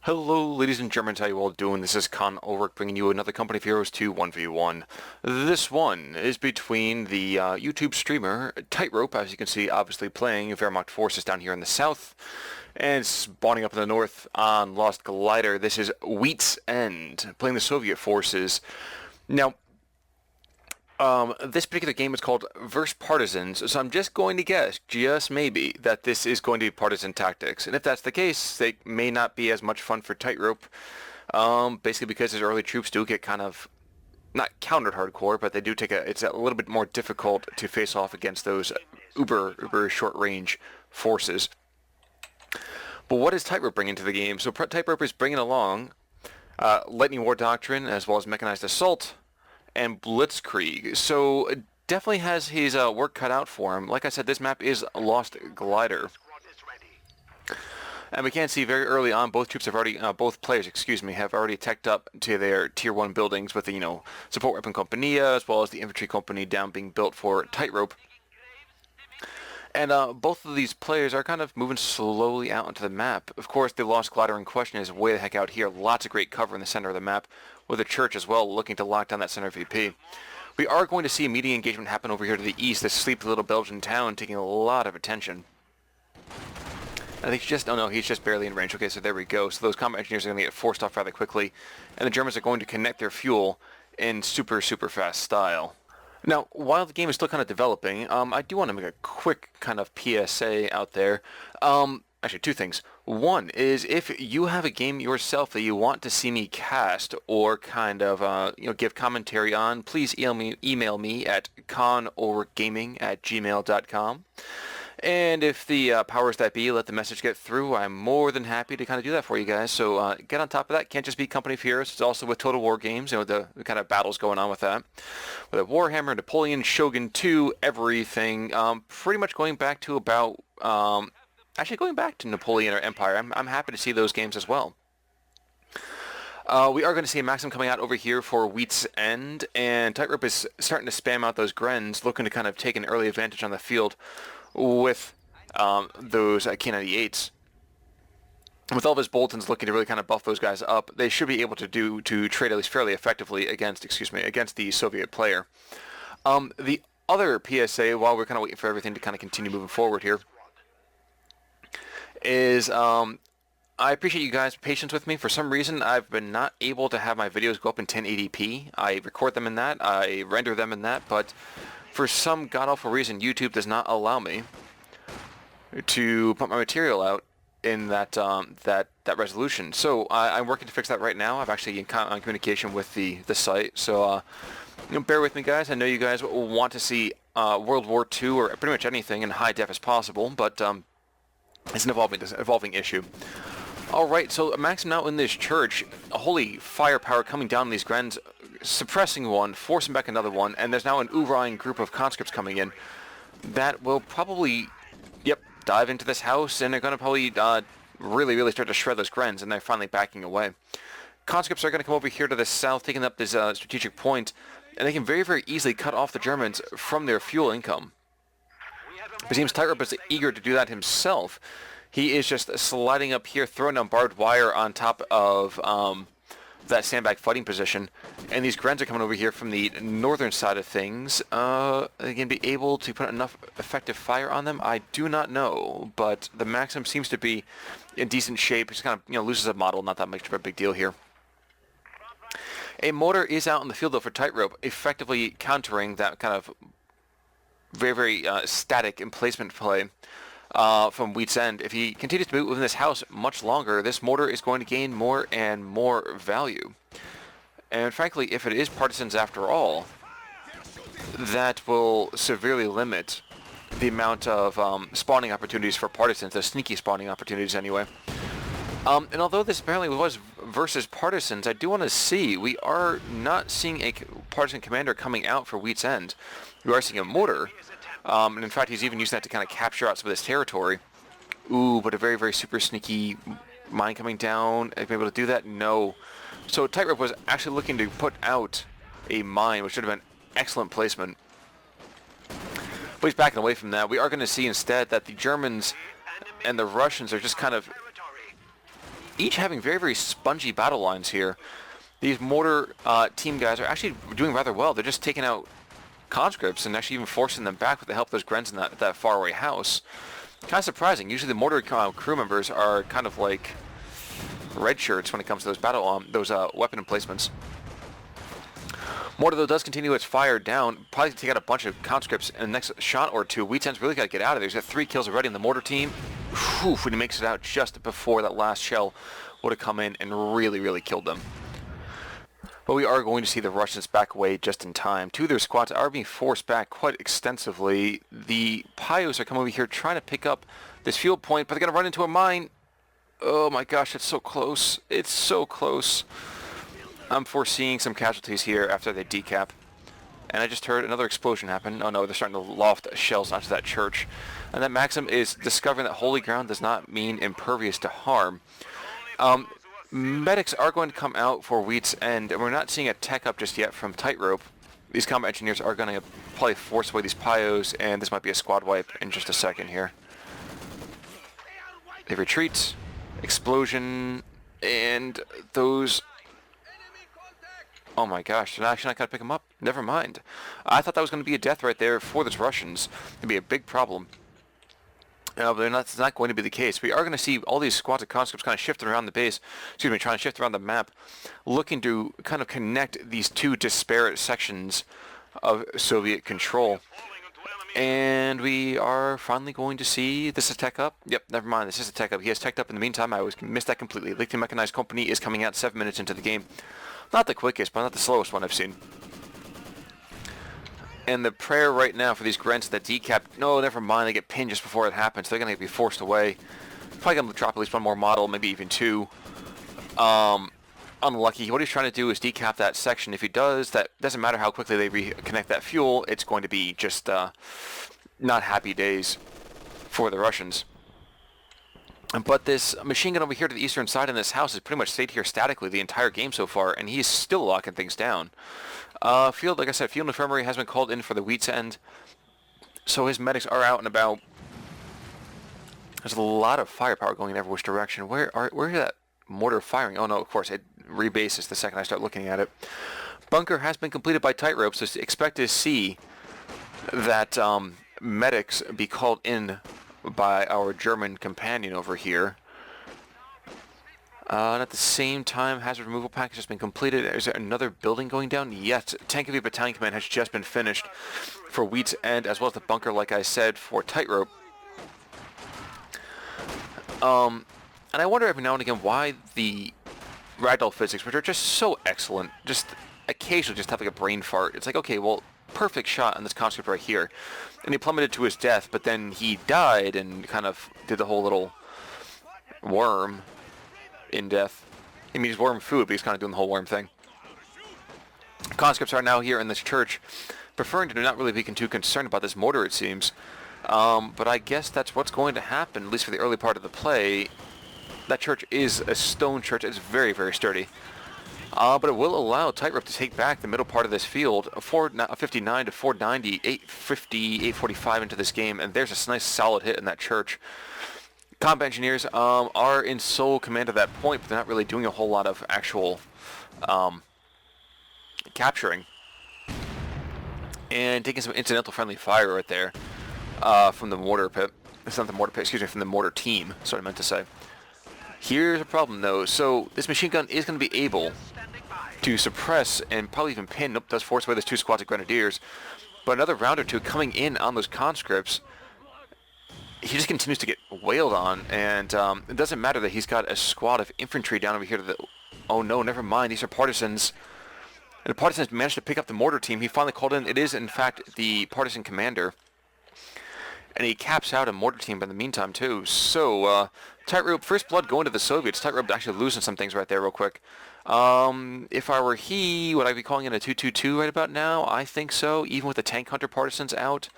Hello, ladies and Germans, how you all doing? This is Con Ulrich bringing you another Company of Heroes 2 1v1. This one is between the YouTube streamer Tightrope, as you can see, obviously playing Wehrmacht forces down here in the south, and spawning up in the north on Lost Glider. This is wheatzend, playing the Soviet forces. Now, this particular game is called Versus Partisans, so I'm just going to guess, just maybe, that this is going to be partisan tactics. And if that's the case, they may not be as much fun for Tightrope, basically because his early troops do get kind of, not countered hardcore, but they do take it's a little bit more difficult to face off against those uber short-range forces. But what does Tightrope bring into the game? So Tightrope is bringing along Lightning War Doctrine, as well as Mechanized Assault, and Blitzkrieg, so definitely has his work cut out for him. Like I said, this map is Lost Glider, and we can see very early on both troops have already, both players, excuse me, have already teched up to their tier 1 buildings with the support weapon company as well as the infantry company down being built for Tightrope. And both of these players are kind of moving slowly out into the map. Of course, the Lost Glider in question is way the heck out here. Lots of great cover in the center of the map, with a church as well looking to lock down that center VP. We are going to see immediate engagement happen over here to the east, this sleepy little Belgian town taking a lot of attention. I think he's just barely in range. Okay, so there we go. So those combat engineers are going to get forced off rather quickly, and the Germans are going to connect their fuel in super fast style. Now, while the game is still kind of developing, I do want to make a quick kind of PSA out there. Actually, two things. One is if you have a game yourself that you want to see me cast or kind of give commentary on, please email me at conulrichgaming@gmail.com. And if the powers that be let the message get through, I'm more than happy to kind of do that for you guys. So get on top of that. Can't just be Company of Heroes. It's also with Total War games, the kind of battles going on with that. With Warhammer, Napoleon, Shogun 2, everything. Pretty much going back to about, actually going back to Napoleon or Empire. I'm happy to see those games as well. We are going to see a Maxim coming out over here for wheatzend, and Tightrope is starting to spam out those Grens, looking to kind of take an early advantage on the field with those K98s. With all of his Boltons looking to really kind of buff those guys up, they should be able to trade at least fairly effectively against the Soviet player. The other PSA, while we're kind of waiting for everything to kind of continue moving forward here, is I appreciate you guys' patience with me. For some reason, I've been not able to have my videos go up in 1080p. I record them in that, I render them in that, but for some god-awful reason, YouTube does not allow me to put my material out in that resolution. So I'm working to fix that right now. I'm actually in communication with the site. So bear with me, guys. I know you guys want to see World War II or pretty much anything in high def as possible, but it's an evolving issue. All right, so Maxim now in this church. Holy firepower coming down on these Grens, suppressing one, forcing back another one, and there's now an Urian group of conscripts coming in that will probably, dive into this house, and they're going to probably really start to shred those Grens, and they're finally backing away. Conscripts are going to come over here to the south, taking up this strategic point, and they can very easily cut off the Germans from their fuel income. It seems Tightrope is eager to do that himself. He is just sliding up here, throwing down barbed wire on top of that sandbag fighting position, and these Grens are coming over here from the northern side of things. Are they going to be able to put enough effective fire on them? I do not know, but the Maxim seems to be in decent shape. He just kind of loses a model, not that much of a big deal here. A mortar is out in the field though for Tightrope, effectively countering that kind of very static emplacement play from wheatzend. If he continues to move within this house much longer, this mortar is going to gain more and more value. And frankly, if it is partisans after all, that will severely limit the amount of spawning opportunities for partisans, the sneaky spawning opportunities anyway. And although this apparently was versus partisans, I do want to see, we are not seeing a partisan commander coming out for wheatzend. We are seeing a mortar. And in fact, he's even using that to kind of capture out some of this territory. Ooh, but a very super sneaky mine coming down. Are you able to do that? No. So Tightrope was actually looking to put out a mine, which should have been excellent placement. But he's backing away from that. We are going to see instead that the Germans and the Russians are just kind of each having very, very spongy battle lines here. These mortar team guys are actually doing rather well. They're just taking out conscripts and actually even forcing them back with the help of those Grens in that faraway house. Kind of surprising. Usually the mortar crew members are kind of like red shirts when it comes to those weapon emplacements. Mortar, though, does continue its fire down. Probably take out a bunch of conscripts in the next shot or two. wheatzend's really got to get out of there. He's got 3 kills already in the mortar team. Whew, when he makes it out just before that last shell would have come in and really, really killed them. But we are going to see the Russians back away just in time. 2 of their squads are being forced back quite extensively. The Pios are coming over here trying to pick up this fuel point, but they're going to run into a mine. Oh my gosh, it's so close. It's so close. I'm foreseeing some casualties here after they decap. And I just heard another explosion happen. Oh no, they're starting to loft shells onto that church. And that Maxim is discovering that holy ground does not mean impervious to harm. Medics are going to come out for wheatzend, and we're not seeing a tech up just yet from tightrope. These combat engineers are going to probably force away these Pios, and this might be a squad wipe in just a second here. They retreat. Explosion. And those... Oh my gosh, they're actually not going to pick them up. Never mind. I thought that was going to be a death right there for those Russians. It'd be a big problem. But it's not going to be the case. We are going to see all these squads of conscripts kind of shifting around the base, trying to shift around the map, looking to kind of connect these 2 disparate sections of Soviet control. And we are finally going to see... This is tech up? Yep, never mind. This is a tech up. He has teched up in the meantime. I missed that completely. Lithium Mechanized Company is coming out 7 minutes into the game. Not the quickest, but not the slowest one I've seen. And the prayer right now for these Grents that decap... No, never mind. They get pinned just before it happens. They're going to be forced away. Probably going to drop at least 1 more model, maybe even 2. Unlucky. What he's trying to do is decap that section. If he does, that doesn't matter how quickly they reconnect that fuel. It's going to be just not happy days for the Russians. But this machine gun over here to the eastern side in this house has pretty much stayed here statically the entire game so far, and he's still locking things down. Field, like I said, field infirmary has been called in for the wheatzend, so his medics are out and about. There's a lot of firepower going in every which direction. Where is that mortar firing? Oh no, of course, it rebases the second I start looking at it. Bunker has been completed by tightrope, so expect to see that medics be called in by our German companion over here. And at the same time, hazard removal package has been completed. Is there another building going down? Yes. Tank Heavy Battalion Command has just been finished for wheatzend, as well as the bunker, like I said, for tightrope. And I wonder every now and again why the ragdoll physics, which are just so excellent, just occasionally just have like a brain fart. It's like, okay, well, perfect shot on this conscript right here. And he plummeted to his death, but then he died and kind of did the whole little worm in death. I mean, he's worm food, but he's kind of doing the whole worm thing. Conscripts are now here in this church, preferring to not really be too concerned about this mortar, it seems. But I guess that's what's going to happen, at least for the early part of the play. That church is a stone church. It's very, very sturdy. But it will allow tightrope to take back the middle part of this field, 459 to 490, 850, 845 into this game, and there's a nice solid hit in that church. Combat engineers are in sole command at that point, but they're not really doing a whole lot of actual capturing. And taking some incidental friendly fire right there from the mortar pit. It's not the mortar pit, excuse me, from the mortar team, that's what I meant to say. Here's a problem, though. So this machine gun is going to be able to suppress and probably even pin. Nope, does force away those 2 squads of grenadiers. But another round or 2 coming in on those conscripts. He just continues to get wailed on, and it doesn't matter that he's got a squad of infantry down over here to the... Oh no, never mind, these are partisans. And the partisans managed to pick up the mortar team. He finally called in. It is, in fact, the partisan commander. And he caps out a mortar team in the meantime, too. So, tightrope, first blood going to the Soviets. Tightrope actually losing some things right there real quick. If I were he, would I be calling in a 2-2-2 right about now? I think so. Even with the tank hunter partisans out,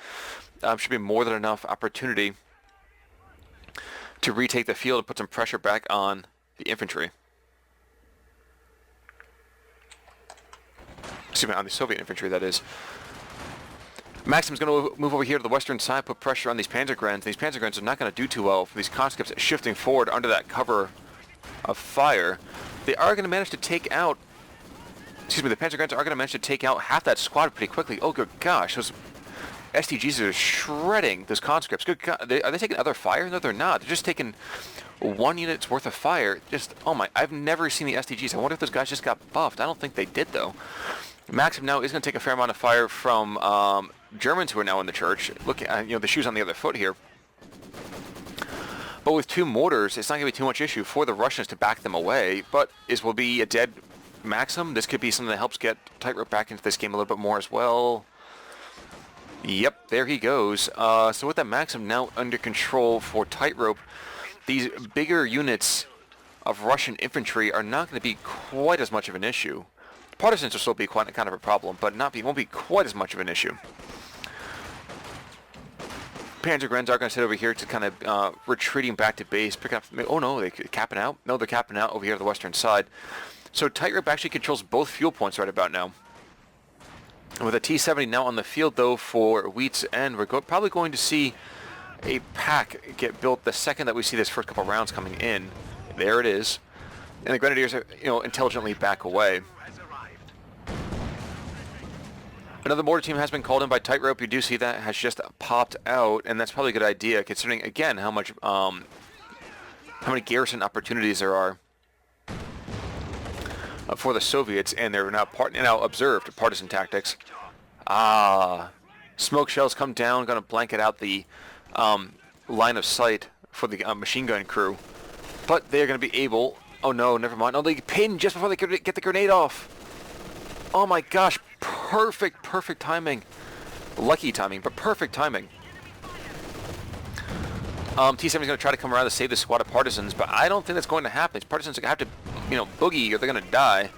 should be more than enough opportunity to retake the field and put some pressure back on the infantry. Excuse me, on the Soviet infantry, that is. Maxim's going to move over here to the western side, put pressure on these Panzer Grens. These Panzer Grens are not going to do too well for these conscripts shifting forward under that cover of fire, they are going to manage to take out, excuse me, the Panzer Grants are going to manage to take out half that squad pretty quickly. Oh, good gosh, those STGs are shredding those conscripts. Good God, are they taking other fire? No, they're not. They're just taking 1 unit's worth of fire. Just, oh my, I've never seen the STGs. I wonder if those guys just got buffed. I don't think they did, though. Maxim now is going to take a fair amount of fire from Germans who are now in the church. Look at, the shoes on the other foot here. But with 2 mortars, it's not going to be too much issue for the Russians to back them away. But will be a dead Maxim. This could be something that helps get Tightrope back into this game a little bit more as well. Yep, there he goes. So with that Maxim now under control for Tightrope, these bigger units of Russian infantry are not going to be quite as much of an issue. Partisans will still be quite kind of a problem, but won't be quite as much of an issue. Panzer Grens are going to sit over here to kind of retreating back to base, picking up. Oh no, they're capping out. No, they're capping out over here to the western side. So Tightrope actually controls both fuel points right about now. With a T-70 now on the field, though, for wheatzend, we're probably going to see a pack get built the second that we see this first couple rounds coming in. There it is. And the Grenadiers are, intelligently back away. Another mortar team has been called in by Tightrope. You do see that has just popped out, and that's probably a good idea, considering, again, how many garrison opportunities there are for the Soviets, and they're now observed partisan tactics. Smoke shells come down, going to blanket out the line of sight for the machine gun crew, but they're going to be able. Oh no, never mind. Oh, they pin just before they get the grenade off. Oh my gosh, perfect timing. Lucky timing, but perfect timing. T-70 is going to try to come around to save the squad of partisans, but I don't think that's going to happen. These partisans are going to have to, boogie, or they're going to die.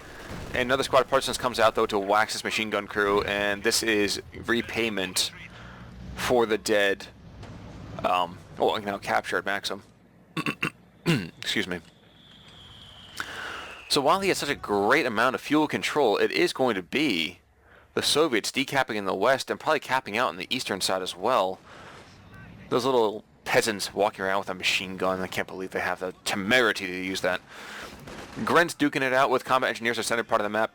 And another squad of partisans comes out, though, to wax this machine gun crew, and this is repayment for the dead. Captured Maxim. Excuse me. So while he has such a great amount of fuel control, it is going to be the Soviets decapping in the west and probably capping out on the eastern side as well. Those little peasants walking around with a machine gun. I can't believe they have the temerity to use that. Gren's duking it out with combat engineers at the center part of the map.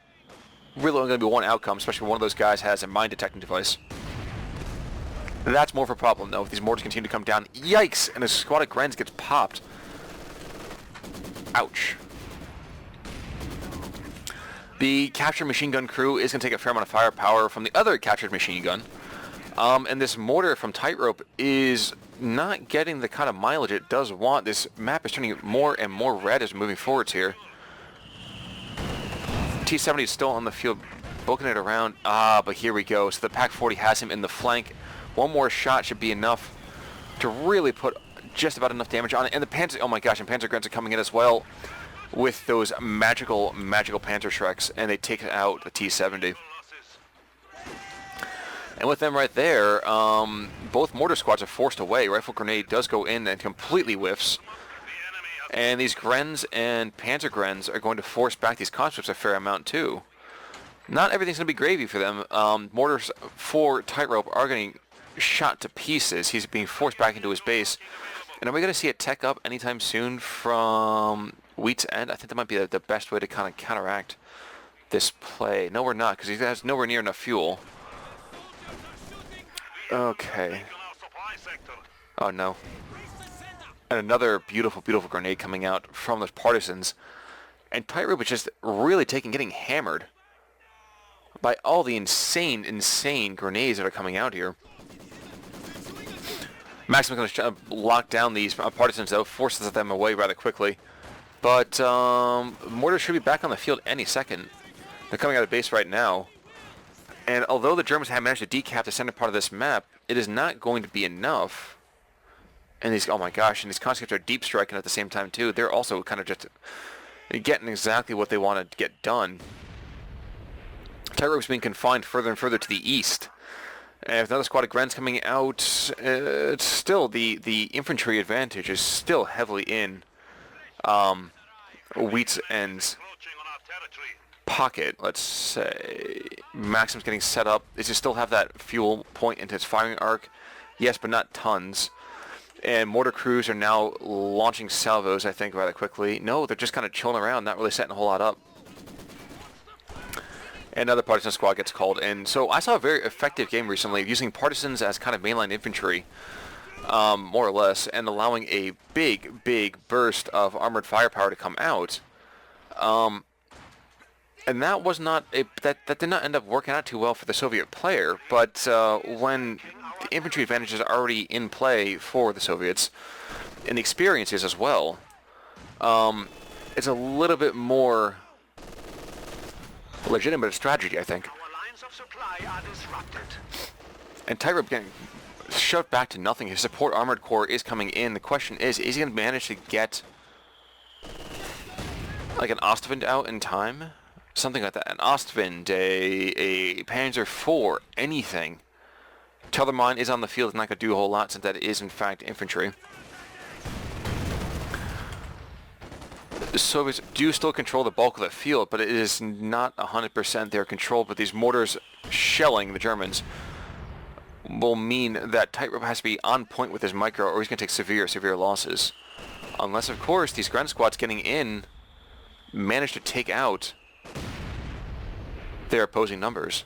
Really only going to be one outcome, especially when one of those guys has a mine detecting device. That's more of a problem, though, if these mortars continue to come down. Yikes! And a squad of Grens gets popped. Ouch. The captured machine gun crew is going to take a fair amount of firepower from the other captured machine gun. And this mortar from Tightrope is not getting the kind of mileage it does want. This map is turning more and more red as we're moving forwards here. T-70 is still on the field, poking it around. But here we go. So the Pak-40 has him in the flank. One more shot should be enough to really put just about enough damage on it. And the Panzer, oh my gosh, and Panzer Grens are coming in as well with those magical Panzer Shreks, and they take out a T-70. And with them right there, both mortar squads are forced away. Rifle grenade does go in and completely whiffs. And these Grens and Panzer Grens are going to force back these conscripts a fair amount too. Not everything's going to be gravy for them. Mortars for Tightrope are getting shot to pieces. He's being forced back into his base. And are we going to see a tech up anytime soon from wheatzend? I think that might be the best way to kind of counteract this play. No, we're not, because he has nowhere near enough fuel. Okay. Oh no. And another beautiful grenade coming out from those partisans. And Tightrope is just really getting hammered by all the insane grenades that are coming out here. Maxim is going to lock down these partisans, though, forces them away rather quickly. But mortars should be back on the field any second. They're coming out of base right now. And although the Germans have managed to decap the center part of this map, it is not going to be enough. And these, oh my gosh, and these conscripts are deep striking at the same time too. They're also kind of just getting exactly what they want to get done. Tightrope's being confined further and further to the east. And with another squad of Grens coming out, it's still the infantry advantage is still heavily in wheatzend's pocket. Let's say Maxim's getting set up. Does he still have that fuel point into his firing arc? Yes, but not tons. And mortar crews are now launching salvos, I think, rather quickly. No, they're just kind of chilling around, not really setting a whole lot up. And another partisan squad gets called in. So I saw a very effective game recently of using partisans as kind of mainline infantry, more or less, and allowing a big burst of armored firepower to come out. And that was not that did not end up working out too well for the Soviet player. But when the infantry advantage is already in play for the Soviets, and the experiences as well, it's a little bit more legitimate strategy, I think. And tightrope getting shoved back to nothing. His support armored corps is coming in. The question is he going to manage to get like an Ostwind out in time? Something like that. An Ostwind, a Panzer IV, anything. Tellermine is on the field. It's not going to do a whole lot since that is in fact infantry. The Soviets do still control the bulk of the field, but it is not 100% their control. But these mortars shelling the Germans will mean that tightrope has to be on point with his micro, or he's going to take severe losses. Unless, of course, these Grunt squads getting in manage to take out their opposing numbers.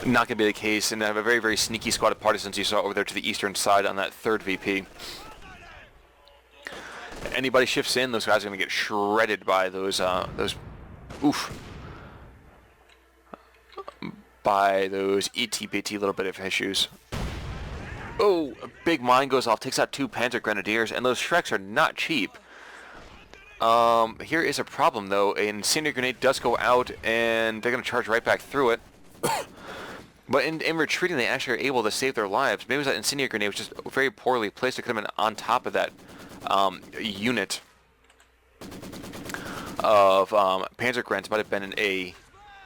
Not going to be the case, and I have a very sneaky squad of partisans you saw over there to the eastern side on that third VP. Anybody shifts in, those guys are going to get shredded by those itty bitty little bit of issues. Oh, a big mine goes off, takes out 2 Panzer Grenadiers, and those Shreks are not cheap. Here is a problem though. An incendiary grenade does go out, and they're going to charge right back through it. But in retreating, they actually are able to save their lives. Maybe it was that incendiary grenade was just very poorly placed. It could have been on top of that unit of Panzer Grens. Might have been a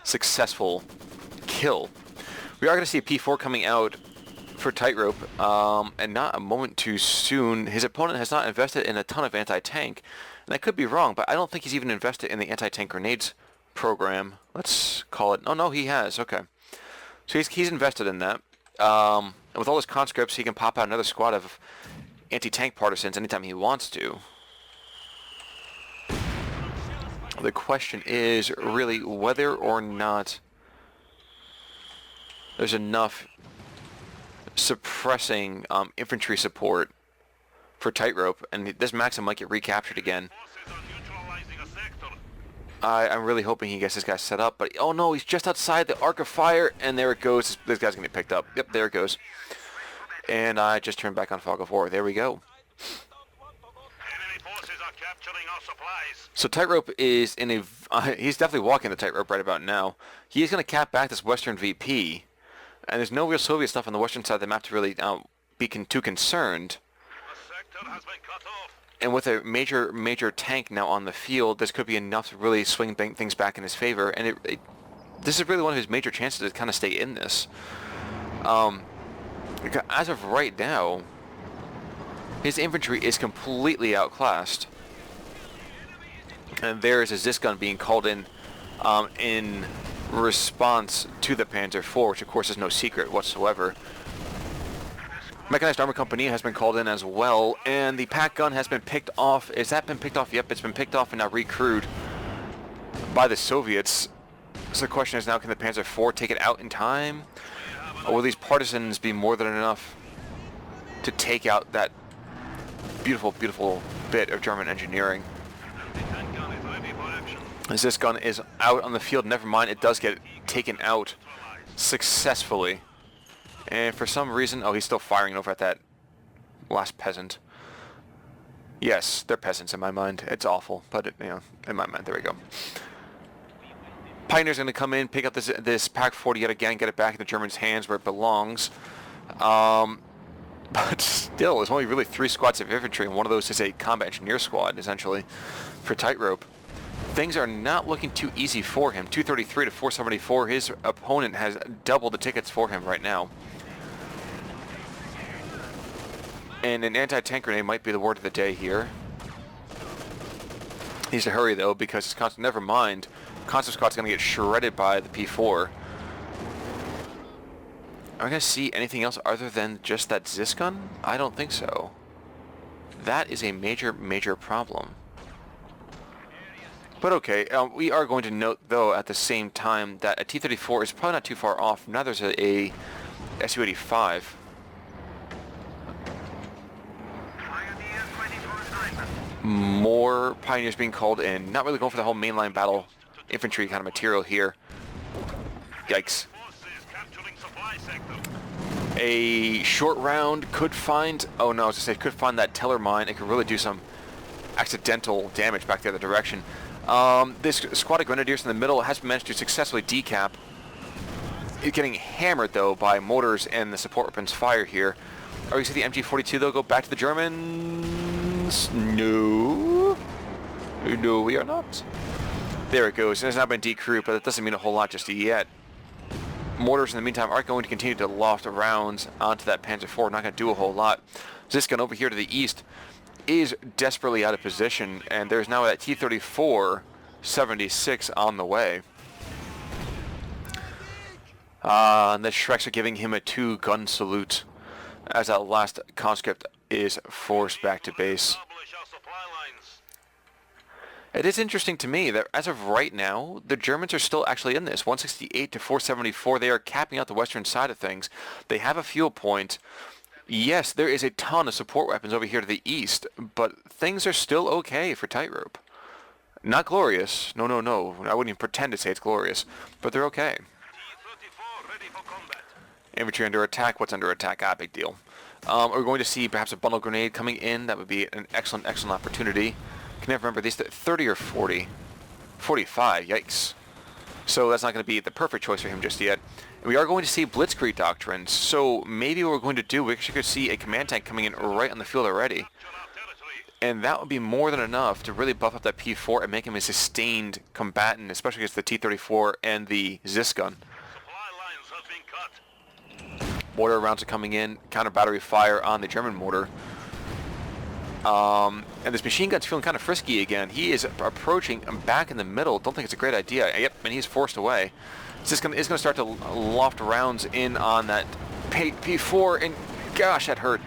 successful kill. We are going to see a P4 coming out for tightrope, and not a moment too soon. His opponent has not invested in a ton of anti-tank, and I could be wrong, but I don't think he's even invested in the anti-tank grenades program. Let's call it. Oh no, he has. Okay. So he's invested in that. And with all his conscripts, he can pop out another squad of anti-tank partisans anytime he wants to. The question is really whether or not there's enough suppressing infantry support for tightrope, and this Maxim might get recaptured again. I'm really hoping he gets this guy set up, but oh no, he's just outside the arc of fire, and there it goes. This guy's gonna get picked up. Yep, there it goes. And I just turned back on fog of war. There we go. So tightrope is in a. He's definitely walking the tightrope right about now. He's gonna cap back this western VP, and there's no real Soviet stuff on the western side of the map to really be too concerned. And with a major tank now on the field, this could be enough to really swing things back in his favor. And this is really one of his major chances to kind of stay in this. As of right now, his infantry is completely outclassed. And there is a Zis gun being called in response to the Panzer IV, which of course is no secret whatsoever. Mechanized Armor Company has been called in as well, and the pack gun has been picked off. Has that been picked off? Yep, it's been picked off and now recrewed by the Soviets. So the question is now, can the Panzer IV take it out in time? Or will these partisans be more than enough to take out that beautiful bit of German engineering? As this gun is out on the field, never mind, it does get taken out successfully. And for some reason, oh, he's still firing over at that last peasant. Yes, they're peasants in my mind. It's awful, but in my mind, there we go. Pioneer's going to come in, pick up this Pack 40 yet again, get it back in the Germans' hands where it belongs. But still, there's only really 3 squads of infantry, and one of those is a combat engineer squad, essentially, for tightrope. Things are not looking too easy for him. 233 to 474. His opponent has doubled the tickets for him right now. And an anti-tank grenade might be the word of the day here. He needs to hurry though, because his concept, never mind, concept squad's going to get shredded by the P4. Are we going to see anything else other than just that Zis gun? I don't think so. That is a major, major problem. But okay, we are going to note, though, at the same time, that a T-34 is probably not too far off. Now there's a Su-85. More Pioneers being called in. Not really going for the whole mainline battle infantry kind of material here. Yikes. A short round could find... Oh no, I was going to say, could find that Teller mine. It could really do some accidental damage back the other direction. This squad of Grenadiers in the middle has managed to successfully decap. It's getting hammered, though, by mortars and the support weapons fire here. Are we see the MG-42, though, go back to the Germans? No. No, we are not. There it goes. It has now been decrewed, but that doesn't mean a whole lot just yet. Mortars, in the meantime, are going to continue to loft rounds onto that Panzer IV. Not going to do a whole lot. This gun over here to the east is desperately out of position, and there's now that T-34 76 on the way. And the Shreks are giving him a 2-gun salute as that last conscript is forced back to base. It is interesting to me that as of right now, the Germans are still actually in this. 168 to 474, they are capping out the western side of things. They have a fuel point. Yes, there is a ton of support weapons over here to the east, but things are still okay for tightrope. Not glorious. No, no, no. I wouldn't even pretend to say it's glorious, but they're okay. Infantry under attack. What's under attack? Ah, big deal. We're going to see perhaps a bundle grenade coming in. That would be an excellent, excellent opportunity. Can never remember these 30 or 40. 45. Yikes. So that's not going to be the perfect choice for him just yet. And we are going to see blitzkrieg doctrines. So maybe what we're going to do, we actually could see a command tank coming in right on the field already. And that would be more than enough to really buff up that P4 and make him a sustained combatant, especially against the T-34 and the Zis gun. Mortar rounds are coming in, counter battery fire on the German mortar. And this machine gun's feeling kind of frisky again. He is approaching back in the middle. Don't think it's a great idea. Yep, and he's forced away. It's going to start to loft rounds in on that P4, and gosh, that hurt.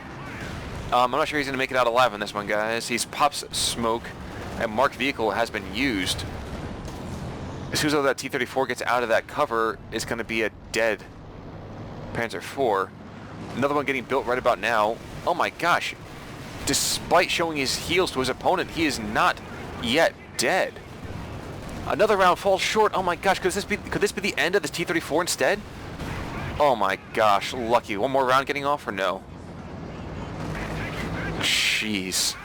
I'm not sure he's going to make it out alive on this one, guys. He's pops smoke, and marked vehicle has been used. As soon as that T-34 gets out of that cover, it's going to be a dead Panzer IV. Another one getting built right about now. Oh my gosh. Despite showing his heels to his opponent, he is not yet dead. Another round falls short. Oh my gosh, could this be the end of this T-34 instead? Oh my gosh, lucky. One more round getting off or no? Jeez.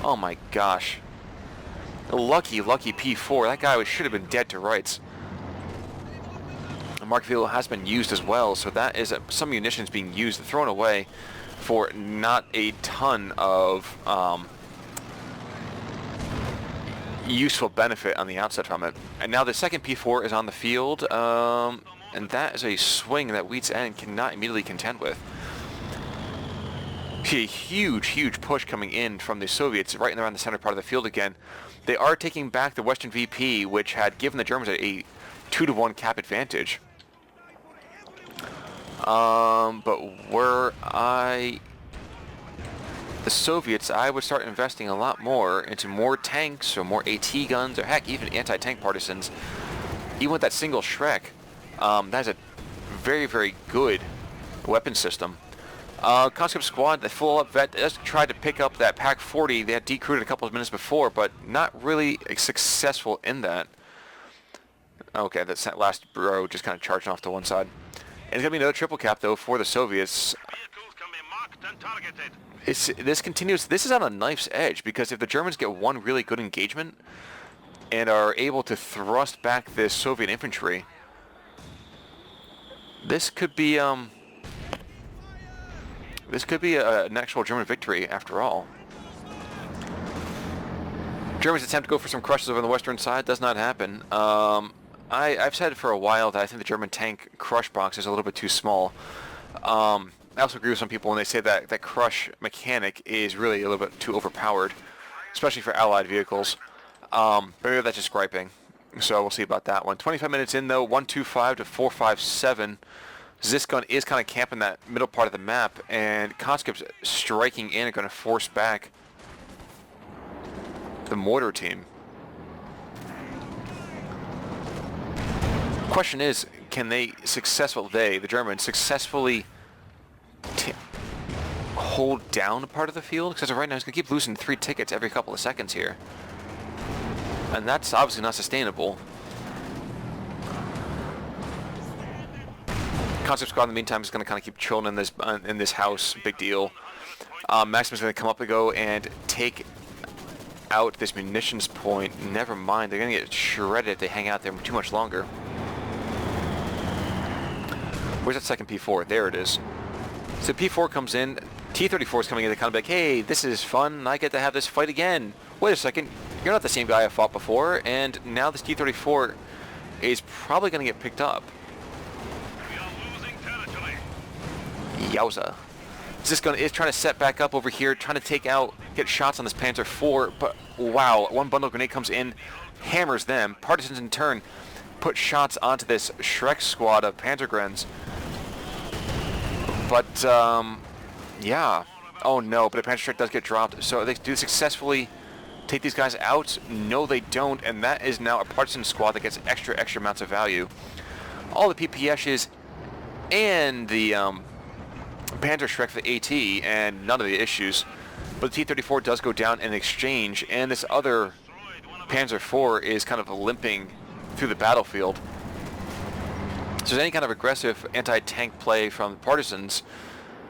Oh my gosh. Lucky, lucky P4. That guy should have been dead to rights. The mark vehicle has been used as well, so that is some munitions being used, thrown away for not a ton of useful benefit on the outset from it. And now the second P4 is on the field, and that is a swing that wheatzend cannot immediately contend with. A huge, huge push coming in from the Soviets right in around the center part of the field again. They are taking back the Western VP, which had given the Germans a 2-to-1 cap advantage. But the Soviets, I would start investing a lot more into more tanks or more AT guns, or heck, even anti-tank partisans. Even with that single Shrek, that is a very, very good weapon system. Conscript squad, the full-up vet, just tried to pick up that Pack 40. They had decrewed it a couple of minutes before, but not really successful in that. Okay, that last row just kind of charging off to one side. And it's going to be another triple cap, though, for the Soviets. This continues. This is on a knife's edge, because if the Germans get one really good engagement and are able to thrust back this Soviet infantry, this could be an actual German victory after all. Germans attempt to go for some crushes over on the western side. Does not happen. I've said for a while that I think the German tank crush box is a little bit too small. I also agree with some people when they say that that crush mechanic is really a little bit too overpowered, especially for Allied vehicles. But maybe that's just griping. So we'll see about that one. 25 minutes in, though. 125 to 457. This gun is kind of camping that middle part of the map, and conscripts striking in are going to force back the mortar team. Question is, can they the Germans, successfully hold down a part of the field? Because as of right now, he's going to keep losing 3 tickets every couple of seconds here. And that's obviously not sustainable. Concept Squad in the meantime is going to kind of keep chilling in this house. Big deal. Maximus is going to come up and go and take out this munitions point. Never mind, they're going to get shredded if they hang out there too much longer. Where's that second P4? There it is. So P4 comes in. T-34 is coming in to kind of be like, hey, this is fun. I get to have this fight again. Wait a second. You're not the same guy I fought before. And now this T-34 is probably going to get picked up. We are losing territory. Yowza. This gun is trying to set back up over here, trying to get shots on this Panzer IV, but wow, one bundle grenade comes in, hammers them. Partisans in turn put shots onto this Shrek squad of Panzergrens. But, yeah. Oh no, but a Panzer Shrek does get dropped. So they do successfully take these guys out? No, they don't, and that is now a partisan squad that gets extra amounts of value. All the PPS's and the, Panzer Shrek for the AT, and none of the issues. But the T-34 does go down in exchange, and this other Panzer IV is kind of limping through the battlefield. So there's any kind of aggressive anti-tank play from the partisans,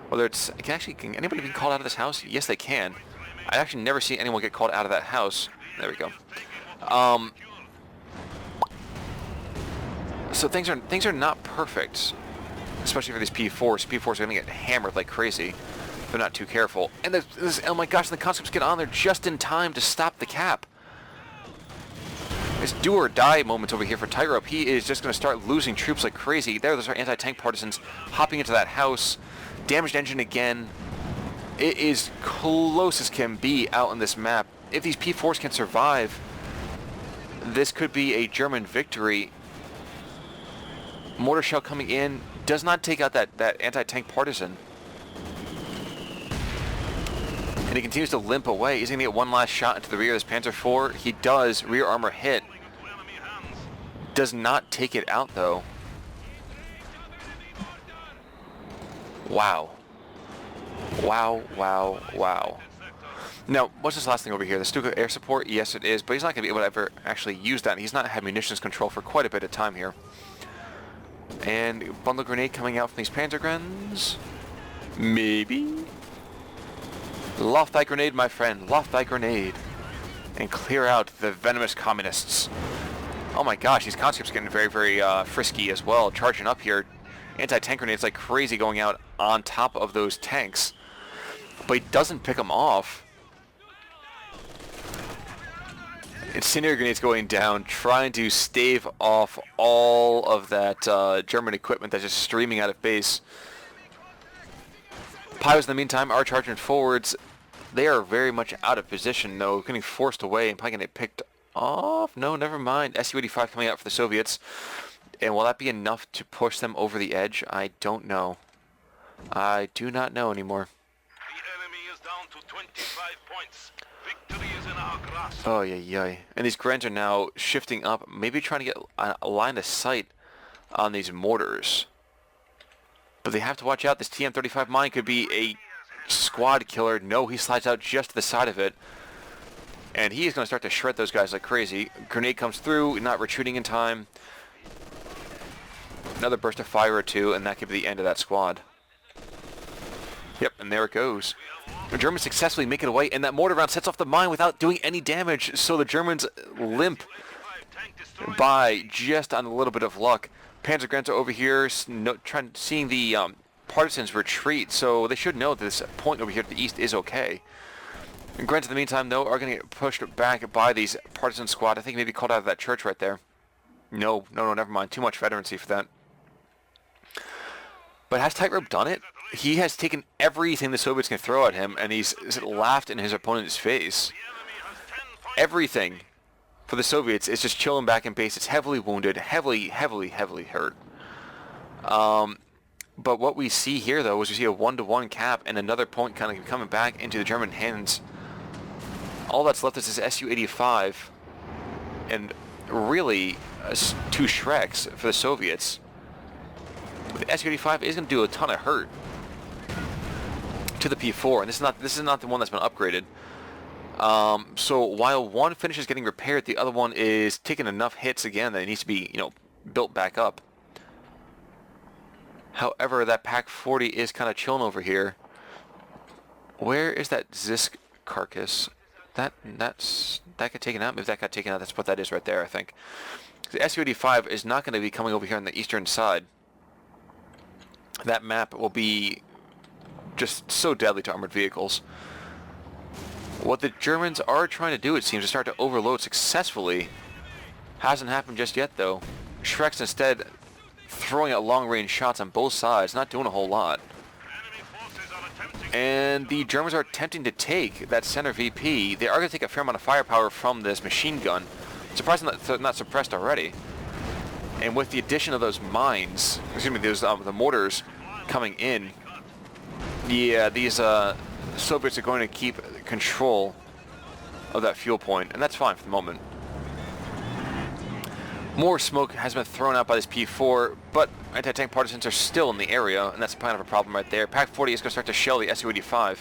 whether it's... Can anybody be called out of this house? Yes, they can. I actually never see anyone get called out of that house. There we go. So things are not perfect, especially for these P4s. P4s are going to get hammered like crazy if they're not too careful. And oh my gosh, the conscripts get on there just in time to stop the cap. This do or die moment over here for Tightrope. He is just going to start losing troops like crazy. Those are anti-tank partisans hopping into that house. Damaged engine again. It is close as can be out on this map. If these P4s can survive, this could be a German victory. Mortar shell coming in does not take out that anti-tank partisan. And he continues to limp away. He's going to get one last shot into the rear of this Panzer IV. He does. Rear armor hit. Does not take it out, though. Wow. Wow, wow, wow. Now, what's this last thing over here? The Stuka air support? Yes, it is. But he's not going to be able to ever actually use that. He's not had munitions control for quite a bit of time here. And bundle grenade coming out from these Panzergrens. Maybe? Loft thy grenade, my friend. Loft thy grenade. And clear out the venomous communists. Oh my gosh, these conscripts getting very, very frisky as well. Charging up here. Anti-tank grenades like crazy going out on top of those tanks. But he doesn't pick them off. Incendiary grenades going down, trying to stave off all of that German equipment that's just streaming out of base. Pios in the meantime are charging forwards. They are very much out of position though, getting forced away and probably going to get picked off. No, never mind. Su-85 coming out for the Soviets. And will that be enough to push them over the edge? I don't know. I do not know anymore. The enemy is down to 25 points. Victory is in our grasp. Oh, yeah. And these Grens are now shifting up, maybe trying to get a line of sight on these mortars. But they have to watch out. This TM-35 mine could be a squad killer. No, he slides out just to the side of it. And he is going to start to shred those guys like crazy. Grenade comes through, not retreating in time. Another burst of fire or two, and that could be the end of that squad. Yep, and there it goes. The Germans successfully make it away, and that mortar round sets off the mine without doing any damage, so the Germans limp by just on a little bit of luck. Panzergrens are over here seeing the partisans retreat, so they should know that this point over here to the east is okay. And Grens in the meantime, though, are going to get pushed back by these partisan squad. I think maybe called out of that church right there. No, never mind. Too much veterancy for that. But has Tightrope done it? He has taken everything the Soviets can throw at him, and he's laughed in his opponent's face. Everything for the Soviets is just chilling back in base. It's heavily wounded, heavily hurt. But what we see here, though, is we see a 1-to-1 cap and another point kind of coming back into the German hands. All that's left is this Su-85 and really 2 Shreks for the Soviets. But the Su-85 is going to do a ton of hurt to the P4, and this is not the one that's been upgraded. So while one finishes getting repaired, the other one is taking enough hits again that it needs to be, built back up. However, that Pak 40 is kind of chilling over here. Where is that Zisk carcass? That got taken out? If that got taken out, that's what that is right there, I think. The Su-85 is not going to be coming over here on the eastern side. That map will be just so deadly to armored vehicles. What the Germans are trying to do, it seems, is start to overload successfully. Hasn't happened just yet, though. Shreks instead throwing out long-range shots on both sides, not doing a whole lot. And the Germans are attempting to take that center VP. They are going to take a fair amount of firepower from this machine gun. Surprising that they're not suppressed already. And with the addition of those mines, those the mortars coming in, yeah, these Soviets are going to keep control of that fuel point, and that's fine for the moment. More smoke has been thrown out by this P4, but anti-tank partisans are still in the area, and that's kind of a problem right there. Pak 40 is going to start to shell the Su-85.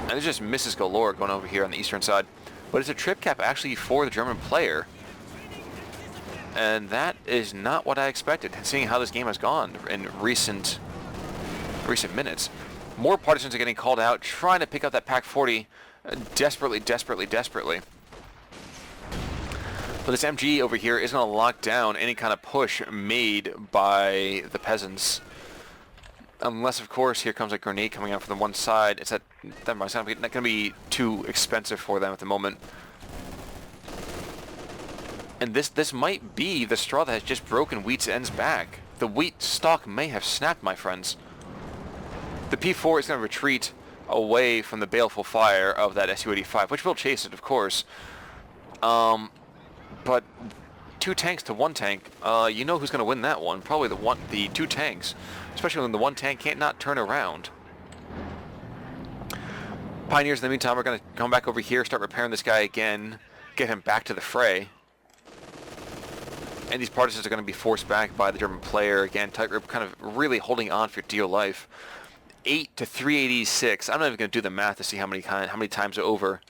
And there's just misses galore going over here on the eastern side. But it's a trip cap actually for the German player. And that is not what I expected, seeing how this game has gone in recent minutes. More partisans are getting called out, trying to pick up that Pak 40 desperately. But this MG over here is going to lock down any kind of push made by the peasants. Unless, of course, here comes a grenade coming out from the one side. It's not going to be too expensive for them at the moment. And this might be the straw that has just broken wheatzend's back. The wheat stalk may have snapped, my friends. The P4 is going to retreat away from the baleful fire of that Su-85, which will chase it, of course. But 2 tanks to 1 tank, you know who's going to win that one. Probably the 2 tanks, especially when the 1 tank can't not turn around. Pioneers, in the meantime, are going to come back over here, start repairing this guy again, get him back to the fray. And these partisans are going to be forced back by the German player. Again, tightrope kind of really holding on for dear life. 8 to 386. I'm not even going to do the math to see how many times over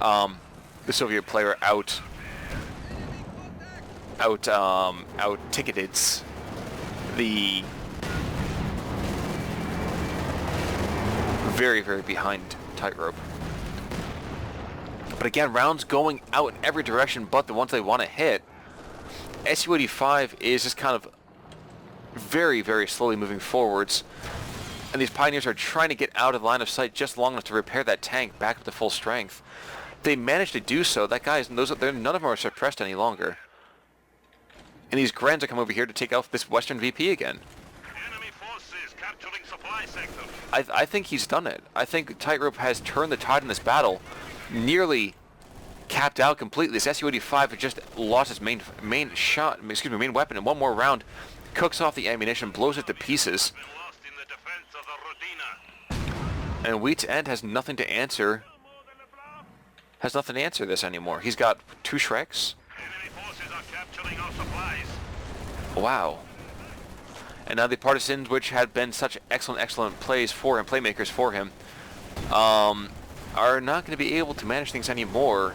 the Soviet player out ticketed the very behind tightrope. But again, rounds going out in every direction but the ones they want to hit. Su-85 is just kind of very slowly moving forwards, and these pioneers are trying to get out of line of sight just long enough to repair that tank back up to full strength. They managed to do so. That guy is none of them are suppressed any longer. And these Grens are coming over here to take out this Western VP again. Enemy forces capturing supply sector. I think he's done it. I think tightrope has turned the tide in this battle, nearly capped out completely. This Su-85 had just lost its main weapon, and one more round cooks off the ammunition, blows it to pieces. Been lost in the defense of the Rodina. And wheatzend has nothing to answer. This anymore. He's got 2 Shreks. Enemy forces are capturing our supplies. Wow. And now the partisans, which had been such excellent playmakers for him, are not going to be able to manage things anymore.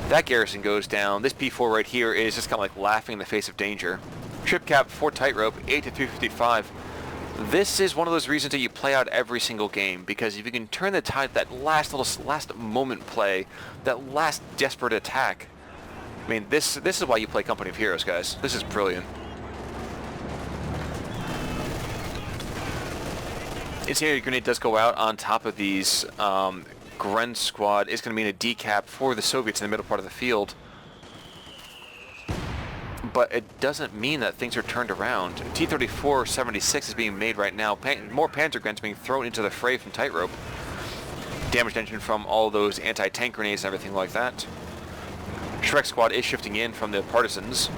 That garrison goes down. This P4 right here is just kind of like laughing in the face of danger. Trip cap for tightrope, 8 to 355. This is one of those reasons that you play out every single game, because if you can turn the tide, that last moment play, that last desperate attack, I mean, this is why you play Company of Heroes, guys. This is brilliant. Incendiary grenade does go out on top of these Gren squad. It's going to mean a decap for the Soviets in the middle part of the field. But it doesn't mean that things are turned around. T-34-76 is being made right now. More Panzer Grens being thrown into the fray from tightrope. Damaged engine from all those anti-tank grenades and everything like that. Shrek squad is shifting in from the partisans.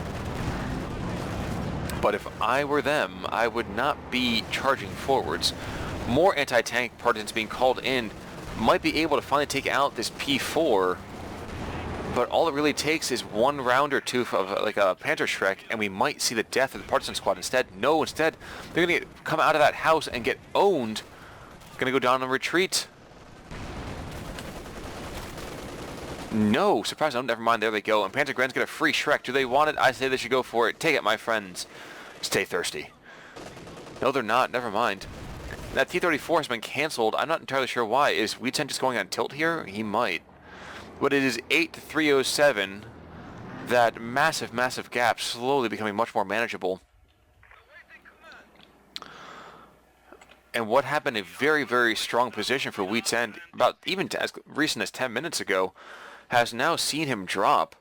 But if I were them, I would not be charging forwards. More anti-tank partisans being called in might be able to finally take out this P4, but all it really takes is one round or two of like a Panzer Shrek, and we might see the death of the partisan squad instead. No, instead, they're going to come out of that house and get owned. Going to go down and retreat. No, surprise, no, never mind, there they go. And Panzer Gren's get a free Shrek. Do they want it? I say they should go for it. Take it, my friends. Stay thirsty. No, they're not, never mind. That T-34 has been cancelled. I'm not entirely sure why. Is wheatzend just going on tilt here? He might. But it is 8-307. That massive, massive gap slowly becoming much more manageable. And what happened a very, very strong position for wheatzend, about even as recent as 10 minutes ago, has now seen him drop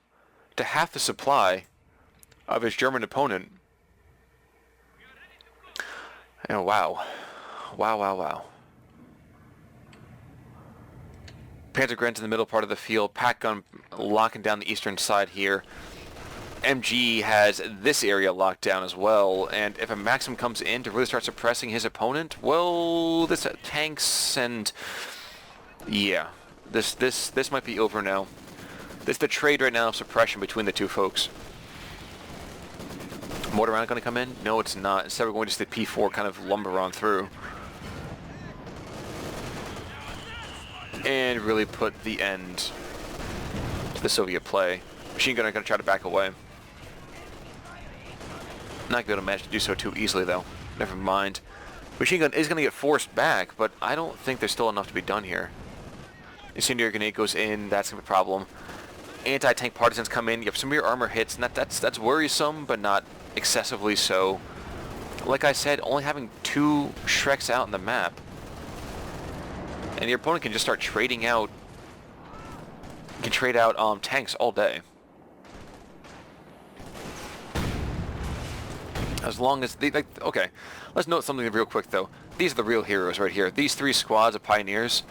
to half the supply of his German opponent. And wow. Wow, wow, wow. Panzer Gren's in the middle part of the field. Pack gun locking down the eastern side here. MG has this area locked down as well. And if a Maxim comes in to really start suppressing his opponent, well, this tanks and yeah, this might be over now. This is the trade right now of suppression between the two folks. Mortar round going to come in? No, it's not. Instead, we're going to see the P4 kind of lumber on through. And really put the end to the Soviet play. Machine gunner going to try to back away. Not going to be able to manage to do so too easily, though. Never mind. Machine gun is going to get forced back, but I don't think there's still enough to be done here. Incendiary grenade goes in. That's going to be a problem. Anti-tank partisans come in. You have some rear armor hits, and that's worrisome, but not excessively so. Like I said, only having 2 Shreks out in the map, and your opponent can just start trading out. Can trade out tanks all day. As long as they okay, let's note something real quick though. These are the real heroes right here. These 3 squads of pioneers,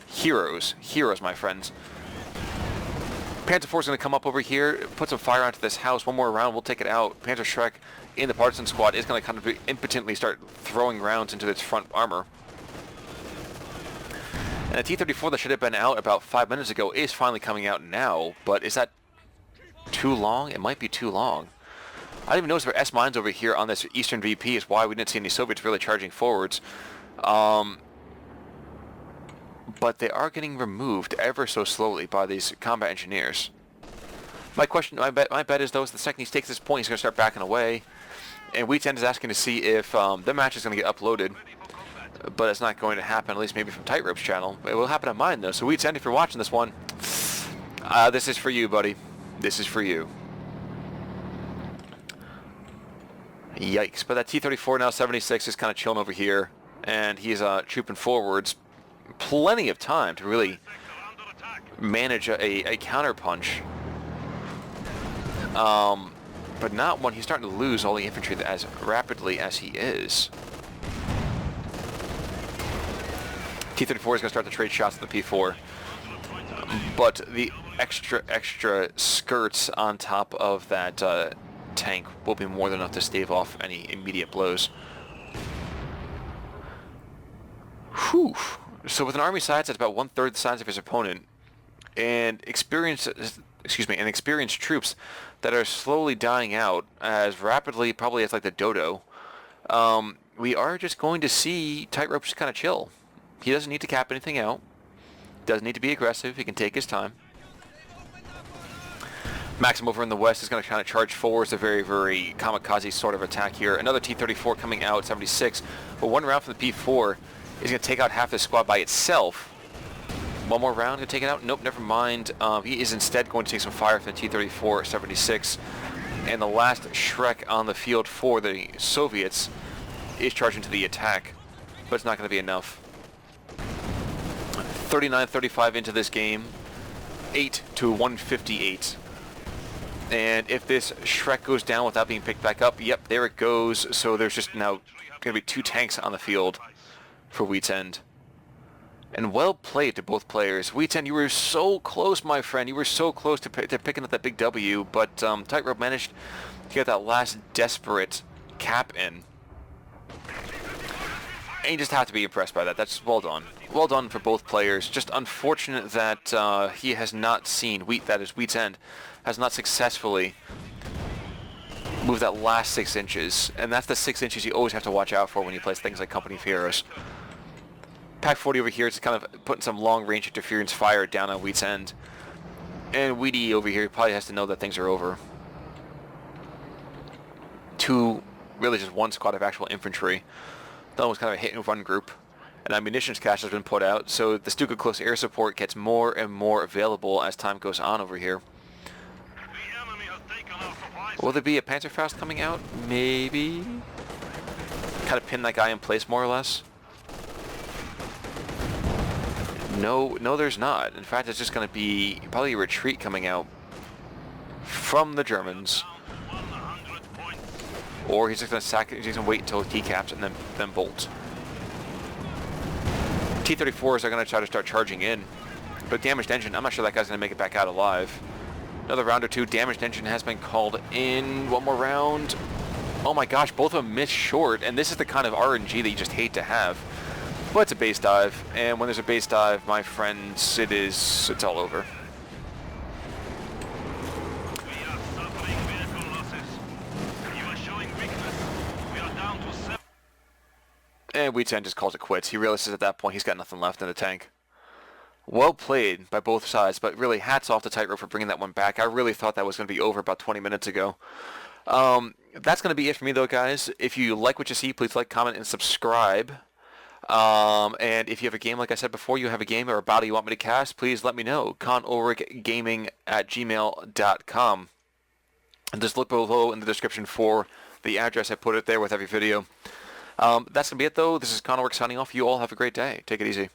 heroes, my friends. Panzer IV is going to come up over here, put some fire onto this house. One more round, we'll take it out. Panzer Shrek in the partisan squad is going to kind of impotently start throwing rounds into its front armor. And the T-34 that should have been out about 5 minutes ago is finally coming out now, but is that too long? It might be too long. I didn't even notice there were S-mines over here on this eastern VP, is why we didn't see any Soviets really charging forwards. But they are getting removed ever so slowly by these combat engineers. My bet is though, is the second he takes this point, he's going to start backing away. And wheatzend is asking to see if the match is going to get uploaded. But it's not going to happen, at least maybe from Tightrope's channel. It will happen on mine though, so wheatzend, if you're watching this one, this is for you, buddy. This is for you. Yikes, but that T-34 now 76 is kind of chilling over here, and he's trooping forwards. Plenty of time to really manage a counter punch. But not when he's starting to lose all the infantry as rapidly as he is. T-34 is going to start to trade shots at the P4. But the extra skirts on top of that tank will be more than enough to stave off any immediate blows. Whew. So with an army size that's about 1/3 the size of his opponent, and experienced troops that are slowly dying out as rapidly probably as like the dodo, we are just going to see Tightrope just kind of chill. He doesn't need to cap anything out, doesn't need to be aggressive, he can take his time. Maxim over in the west is going to kind of charge forward. It's a very, very kamikaze sort of attack here. Another T-34 coming out, 76, but one round from the P4 is going to take out half this squad by itself. One more round to take it out? Nope, never mind. He is instead going to take some fire from the T-34, 76. And the last Shrek on the field for the Soviets is charging to the attack. But it's not going to be enough. 39-35 into this game. 8-158. And if this Shrek goes down without being picked back up, yep, there it goes. So there's just now going to be 2 tanks on the field for wheatzend. And well played to both players. wheatzend, you were so close, my friend. You were so close to picking up that big W, but tightrope managed to get that last desperate cap in. And you just have to be impressed by that. That's well done. Well done for both players. Just unfortunate that he has not seen, wheatzend, has not successfully moved that last 6 inches. And that's the 6 inches you always have to watch out for when you play things like Company of Heroes. Pack 40 over here is kind of putting some long-range interference fire down on wheatzend. And Weedy over here probably has to know that things are over. Really just one squad of actual infantry. The other one's kind of a hit-and-run group. An ammunitions cache has been put out, so the Stuka close air support gets more and more available as time goes on over here. The enemy has taken our supplies. Will there be a Panzerfaust coming out? Maybe. Kind of pin that guy in place more or less. No, there's not. In fact, it's just going to be probably a retreat coming out from the Germans. Down to 100 points. Or he's just going to sack it, he's going to wait until he decaps and then bolt. T-34s are going to try to start charging in. But damaged engine, I'm not sure that guy's going to make it back out alive. Another round or two. Damaged engine has been called in. One more round. Oh my gosh, both of them missed short. And this is the kind of RNG that you just hate to have. But it's a base dive, and when there's a base dive, my friends, it's all over. We are suffering vehicle losses. You are showing weakness. We are down to 7. And wheatzend just calls it quits. He realizes at that point he's got nothing left in the tank. Well played by both sides, but really hats off to tightrope for bringing that one back. I really thought that was going to be over about 20 minutes ago. That's going to be it for me, though, guys. If you like what you see, please like, comment, and subscribe. And if you have a game, like I said before, you have a game or a battle you want me to cast, please let me know. conulrichgaming@gmail.com. And just look below in the description for the address. I put it there with every video. That's going to be it, though. This is Con Ulrich signing off. You all have a great day. Take it easy.